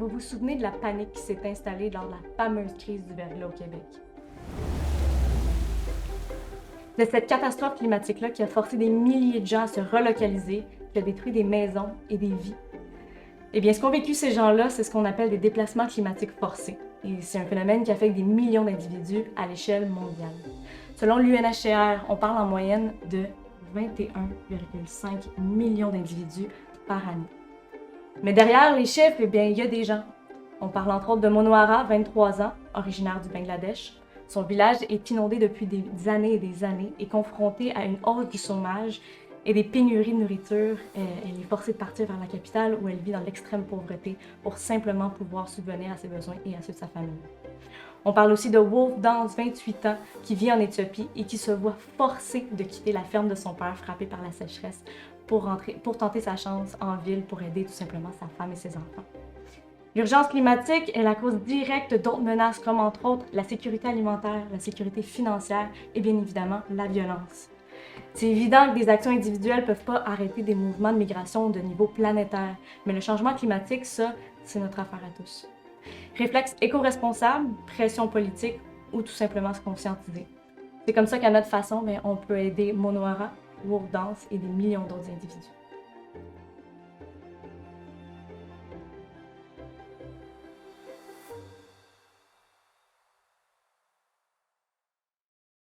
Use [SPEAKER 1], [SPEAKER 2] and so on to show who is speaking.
[SPEAKER 1] vous vous souvenez de la panique qui s'est installée lors de la fameuse crise du verglas au Québec? De cette catastrophe climatique-là qui a forcé des milliers de gens à se relocaliser, qui a détruit des maisons et des vies. Eh bien, ce qu'ont vécu ces gens-là, c'est ce qu'on appelle des déplacements climatiques forcés. Et c'est un phénomène qui affecte des millions d'individus à l'échelle mondiale. Selon l'UNHCR, on parle en moyenne de 21,5 millions d'individus par année. Mais derrière les chiffres, eh bien, il y a des gens. On parle entre autres de Monohara, 23 ans, originaire du Bangladesh. Son village est inondé depuis des années et des années et confronté à une hausse du chômage et des pénuries de nourriture. Elle est forcée de partir vers la capitale où elle vit dans l'extrême pauvreté pour simplement pouvoir subvenir à ses besoins et à ceux de sa famille. On parle aussi de Wolf Dance, 28 ans, qui vit en Éthiopie et qui se voit forcé de quitter la ferme de son père frappée par la sécheresse pour tenter sa chance en ville pour aider tout simplement sa femme et ses enfants. L'urgence climatique est la cause directe d'autres menaces comme entre autres la sécurité alimentaire, la sécurité financière et bien évidemment la violence. C'est évident que des actions individuelles ne peuvent pas arrêter des mouvements de migration de niveau planétaire, mais le changement climatique, ça, c'est notre affaire à tous. Réflexe éco-responsable, pression politique ou tout simplement se conscientiser. C'est comme ça qu'à notre façon, on peut aider Monohara, Wolf Dance et des millions d'autres individus.